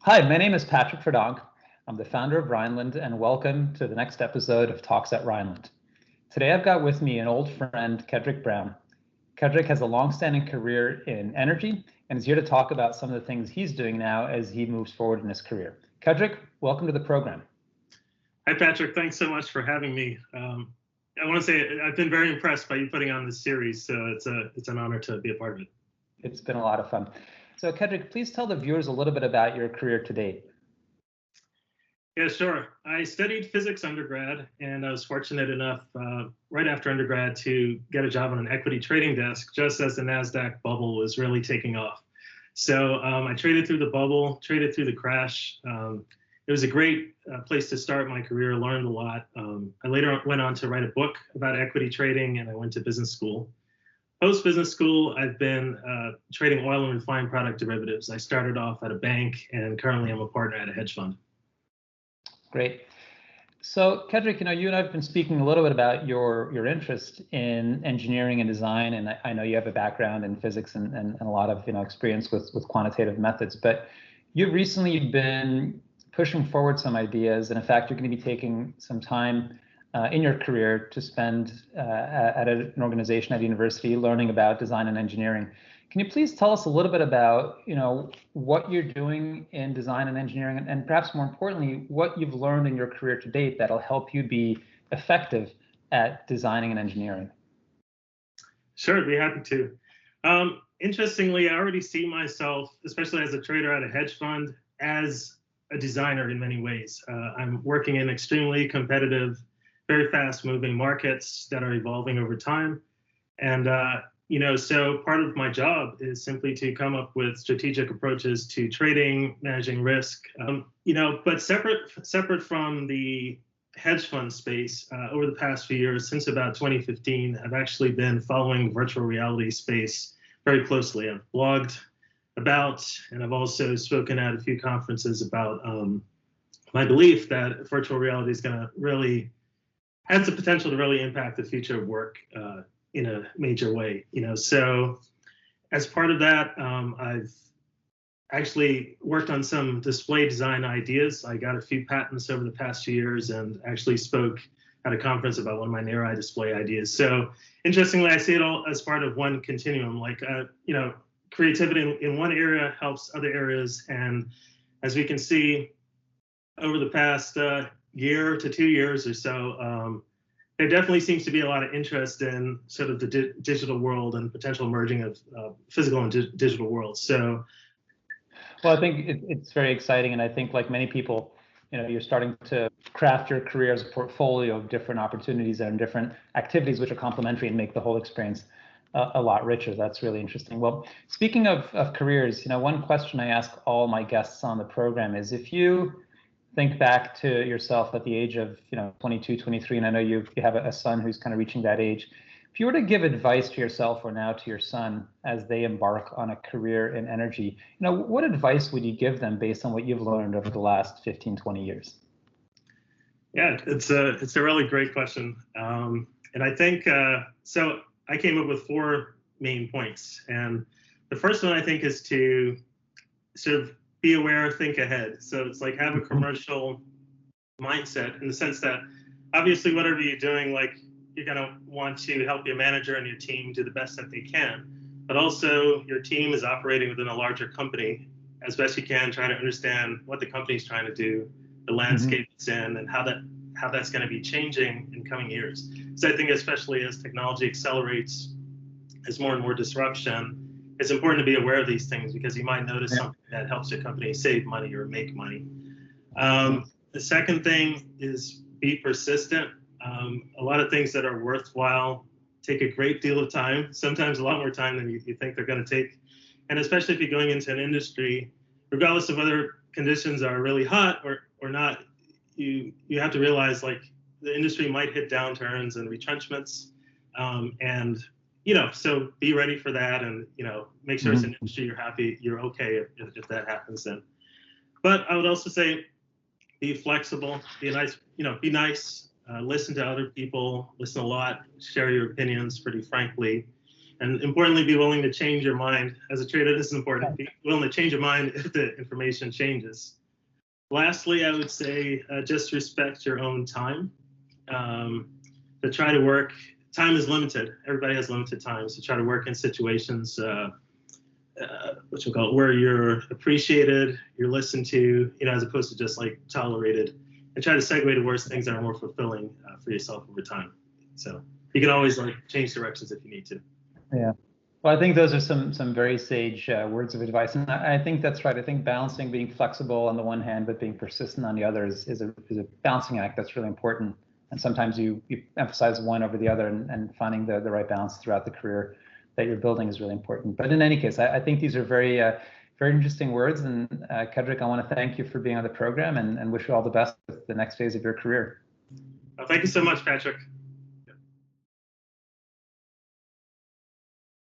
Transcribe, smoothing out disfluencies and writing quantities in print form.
Hi, my name is Patrick Verdonck. I'm the founder of Rhineland, and welcome to the next episode of Talks at Rhineland. Today I've got with me an old friend, Kedrick Brown. Kedrick has a long-standing career in energy and is here to talk about some of the things he's doing now as he moves forward in his career. Kedrick, welcome to the program. Hi, Patrick. Thanks so much for having me. I want to say I've been very impressed by you putting on this series, so it's an honor to be a part of it. It's been a lot of fun. So Kedrick, please tell the viewers a little bit about your career to date. Yeah, sure. I studied physics undergrad, and I was fortunate enough right after undergrad to get a job on an equity trading desk just as the NASDAQ bubble was really taking off. So I traded through the bubble, traded through the crash. It was a great place to start my career, learned a lot. I later went on to write a book about equity trading, and I went to business school. Post-business school, I've been trading oil and refined product derivatives. I started off at a bank, and currently I'm a partner at a hedge fund. Great. So, Kedrick, you and I have been speaking a little bit about your interest in engineering and design, and I know you have a background in physics and a lot of experience with quantitative methods. But you've recently been pushing forward some ideas, and in fact, you're going to be taking some time in your career to spend at an organization at a university learning about design and engineering. Can you please tell us a little bit about what you're doing in design and engineering, and perhaps more importantly, what you've learned in your career to date that'll help you be effective at designing and engineering? Sure, I'd be happy to. Interestingly, I already see myself, especially as a trader at a hedge fund, as a designer in many ways. I'm working in extremely competitive, very fast-moving markets that are evolving over time. And so part of my job is simply to come up with strategic approaches to trading, managing risk. But separate from the hedge fund space, over the past few years, since about 2015, I've actually been following the virtual reality space very closely. I've blogged about, and I've also spoken at a few conferences about my belief that virtual reality is going to really has the potential to really impact the future of work in a major way. So as part of that, I've actually worked on some display design ideas. I got a few patents over the past few years and actually spoke at a conference about one of my near-eye display ideas. So interestingly, I see it all as part of one continuum. Like, creativity in one area helps other areas. And as we can see over the past year to 2 years or so, there definitely seems to be a lot of interest in sort of the digital world and potential merging of physical and digital worlds. So, well, I think it's very exciting, and I think like many people, you're starting to craft your career as a portfolio of different opportunities and different activities which are complementary and make the whole experience a lot richer. That's really interesting. Well, speaking of careers, one question I ask all my guests on the program is, if you think back to yourself at the age of 22, 23, and I know you have a son who's kind of reaching that age. If you were to give advice to yourself or now to your son as they embark on a career in energy, what advice would you give them based on what you've learned over the last 15, 20 years? Yeah, it's a really great question. And I think, so I came up with 4 main points. And the first one I think is to sort of be aware, think ahead. So it's like have a commercial mindset in the sense that obviously whatever you're doing, like you're going to want to help your manager and your team do the best that they can. But also your team is operating within a larger company. As best you can, try to understand what the company's trying to do, the landscape it's in, and how that's going to be changing in coming years. So I think especially as technology accelerates, as more and more disruption, it's important to be aware of these things because you might notice something that helps your company save money or make money. The second thing is be persistent. A lot of things that are worthwhile take a great deal of time, sometimes a lot more time than you think they're going to take. And especially if you're going into an industry, regardless of whether conditions are really hot or not, you have to realize like the industry might hit downturns and retrenchments. So be ready for that, and make sure it's an industry you're okay if that happens then. But I would also say be flexible, be nice, listen to other people, listen a lot, share your opinions pretty frankly, And importantly, be willing to change your mind. As a trader, this is important. Be willing to change your mind if the information changes. Lastly, I would say just respect your own time. To try to work, time is limited. Everybody has limited time. So try to work in situations, what you call it, where you're appreciated, you're listened to, as opposed to just like tolerated. And try to segue towards things that are more fulfilling for yourself over time. So you can always like change directions if you need to. Yeah. Well, I think those are some very sage words of advice, and I think that's right. I think balancing being flexible on the one hand, but being persistent on the other is a balancing act that's really important. And sometimes you emphasize one over the other, and finding the right balance throughout the career that you're building is really important. But in any case, I think these are very very interesting words. And Kedrick, I want to thank you for being on the program, and wish you all the best with the next phase of your career. Well, thank you so much, Patrick.